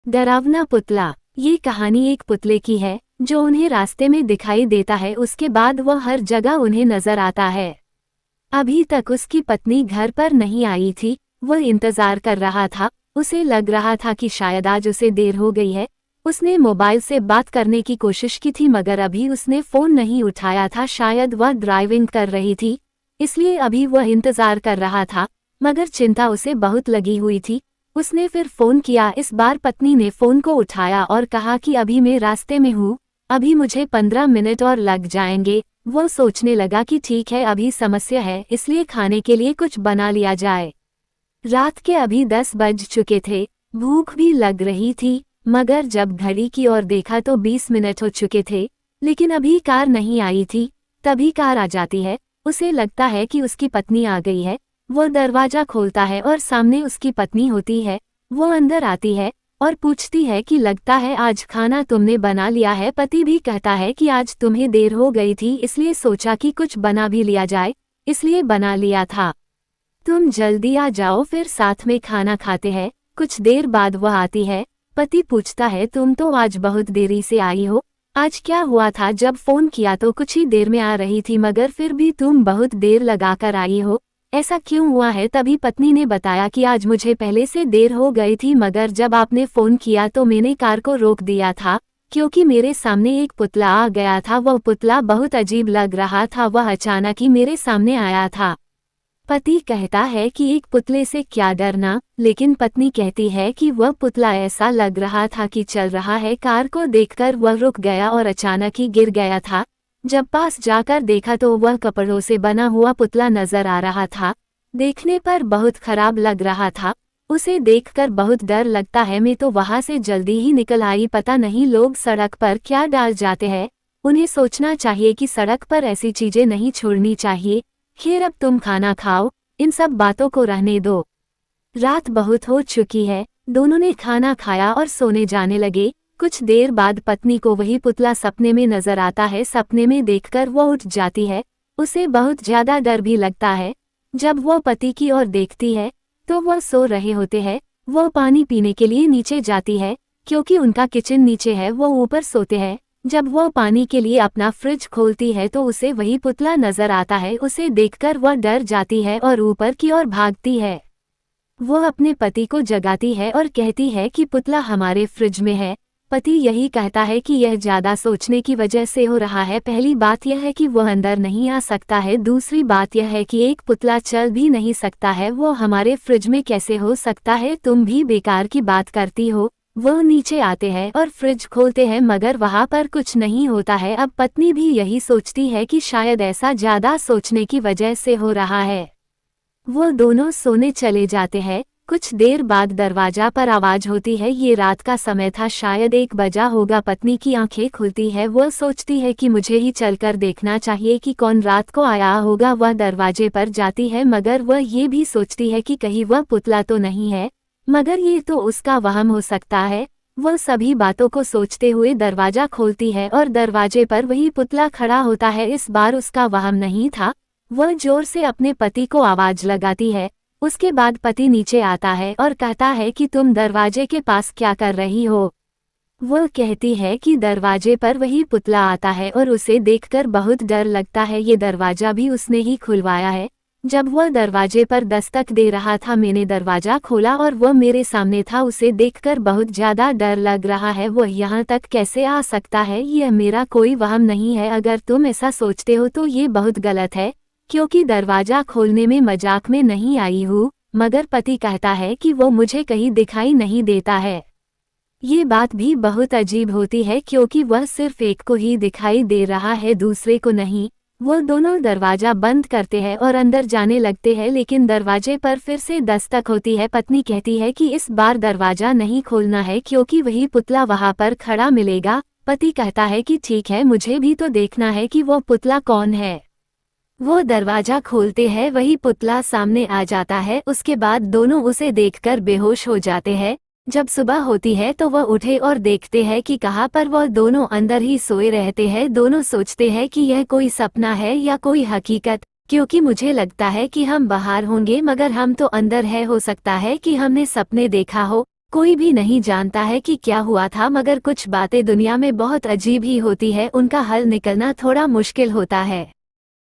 डरावना पुतला। ये कहानी एक पुतले की है जो उन्हें रास्ते में दिखाई देता है, उसके बाद वह हर जगह उन्हें नजर आता है। अभी तक उसकी पत्नी घर पर नहीं आई थी। वह इंतजार कर रहा था। उसे लग रहा था कि शायद आज उसे देर हो गई है। उसने मोबाइल से बात करने की कोशिश की थी मगर अभी उसने फोन नहीं उठाया था। शायद वह ड्राइविंग कर रही थी, इसलिए अभी वह इंतजार कर रहा था, मगर चिंता उसे बहुत लगी हुई थी। उसने फिर फोन किया। इस बार पत्नी ने फोन को उठाया और कहा कि अभी मैं रास्ते में हूँ, अभी मुझे 15 मिनट और लग जाएंगे। वो सोचने लगा कि ठीक है, अभी समस्या है, इसलिए खाने के लिए कुछ बना लिया जाए। रात के अभी 10 बज चुके थे। भूख भी लग रही थी, मगर जब घड़ी की ओर देखा तो 20 मिनट हो चुके थे, लेकिन अभी कार नहीं आई थी। तभी कार आ जाती है। उसे लगता है कि उसकी पत्नी आ गई है। वो दरवाजा खोलता है और सामने उसकी पत्नी होती है। वो अंदर आती है और पूछती है कि लगता है आज खाना तुमने बना लिया है। पति भी कहता है कि आज तुम्हें देर हो गई थी, इसलिए सोचा कि कुछ बना भी लिया जाए, इसलिए बना लिया था। तुम जल्दी आ जाओ, फिर साथ में खाना खाते हैं। कुछ देर बाद वह आती है। पति पूछता है तुम तो आज बहुत देरी से आई हो, आज क्या हुआ था? जब फोन किया तो कुछ ही देर में आ रही थी, मगर फिर भी तुम बहुत देर लगाकर आई हो, ऐसा क्यों हुआ है? तभी पत्नी ने बताया कि आज मुझे पहले से देर हो गई थी, मगर जब आपने फोन किया तो मैंने कार को रोक दिया था, क्योंकि मेरे सामने एक पुतला आ गया था। वह पुतला बहुत अजीब लग रहा था, वह अचानक ही मेरे सामने आया था। पति कहता है कि एक पुतले से क्या डरना, लेकिन पत्नी कहती है कि वह पुतला ऐसा लग रहा था कि चल रहा है। कार को देखकर वह रुक गया और अचानक ही गिर गया था। जब पास जाकर देखा तो वह कपड़ों से बना हुआ पुतला नजर आ रहा था। देखने पर बहुत खराब लग रहा था। उसे देखकर बहुत डर लगता है। मैं तो वहां से जल्दी ही निकल आई। पता नहीं लोग सड़क पर क्या डाल जाते हैं, उन्हें सोचना चाहिए कि सड़क पर ऐसी चीजें नहीं छोड़नी चाहिए। खैर, अब तुम खाना खाओ, इन सब बातों को रहने दो। रात बहुत हो चुकी है। दोनों ने खाना खाया और सोने जाने लगे। कुछ देर बाद पत्नी को वही पुतला सपने में नजर आता है। सपने में देखकर वो उठ जाती है। उसे बहुत ज्यादा डर भी लगता है। जब वो पति की ओर देखती है तो वह सो रहे होते हैं। वो पानी पीने के लिए नीचे जाती है, क्योंकि उनका किचन नीचे है, वो ऊपर सोते हैं। जब वो पानी के लिए अपना फ्रिज खोलती है तो उसे वही पुतला नजर आता है। उसे देखकर वह डर जाती है और ऊपर की ओर भागती है। वो अपने पति को जगाती है और कहती है कि पुतला हमारे फ्रिज में है। पति यही कहता है कि यह ज्यादा सोचने की वजह से हो रहा है। पहली बात यह है कि वह अंदर नहीं आ सकता है, दूसरी बात यह है कि एक पुतला चल भी नहीं सकता है, वो हमारे फ्रिज में कैसे हो सकता है? तुम भी बेकार की बात करती हो। वो नीचे आते हैं और फ्रिज खोलते हैं, मगर वहां पर कुछ नहीं होता है। अब पत्नी भी यही सोचती है कि शायद ऐसा ज्यादा सोचने की वजह से हो रहा है। वो दोनों सोने चले जाते हैं। कुछ देर बाद दरवाजा पर आवाज होती है। ये रात का समय था, शायद 1 बजा होगा। पत्नी की आंखें खुलती है। वह सोचती है कि मुझे ही चलकर देखना चाहिए कि कौन रात को आया होगा। वह दरवाजे पर जाती है, मगर वह ये भी सोचती है कि कहीं वह पुतला तो नहीं है, मगर ये तो उसका वहम हो सकता है। वह सभी बातों को सोचते हुए दरवाजा खोलती है और दरवाजे पर वही पुतला खड़ा होता है। इस बार उसका वहम नहीं था। वह जोर से अपने पति को आवाज लगाती है। उसके बाद पति नीचे आता है और कहता है कि तुम दरवाजे के पास क्या कर रही हो? वह कहती है कि दरवाजे पर वही पुतला आता है और उसे देखकर बहुत डर लगता है। ये दरवाजा भी उसने ही खुलवाया है। जब वह दरवाजे पर दस्तक दे रहा था, मैंने दरवाजा खोला और वह मेरे सामने था। उसे देखकर बहुत ज्यादा डर लग रहा है। वह यहाँ तक कैसे आ सकता है? यह मेरा कोई वहम नहीं है। अगर तुम ऐसा सोचते हो तो ये बहुत गलत है, क्योंकि दरवाजा खोलने में मजाक में नहीं आई हूँ। मगर पति कहता है कि वो मुझे कहीं दिखाई नहीं देता है। ये बात भी बहुत अजीब होती है, क्योंकि वह सिर्फ एक को ही दिखाई दे रहा है, दूसरे को नहीं। वो दोनों दरवाजा बंद करते हैं और अंदर जाने लगते हैं, लेकिन दरवाजे पर फिर से दस्तक होती है। पत्नी कहती है कि इस बार दरवाजा नहीं खोलना है, क्योंकि वही पुतला वहां पर खड़ा मिलेगा। पति कहता है कि ठीक है, मुझे भी तो देखना है कि वो पुतला कौन है। वो दरवाजा खोलते हैं, वही पुतला सामने आ जाता है। उसके बाद दोनों उसे देखकर बेहोश हो जाते हैं। जब सुबह होती है तो वह उठे और देखते हैं कि कहाँ पर वह दोनों अंदर ही सोए रहते हैं। दोनों सोचते हैं कि यह कोई सपना है या कोई हकीकत, क्योंकि मुझे लगता है कि हम बाहर होंगे मगर हम तो अंदर है। हो सकता है कि हमने सपने देखा हो। कोई भी नहीं जानता है कि क्या हुआ था, मगर कुछ बातें दुनिया में बहुत अजीब ही होती है, उनका हल निकलना थोड़ा मुश्किल होता है।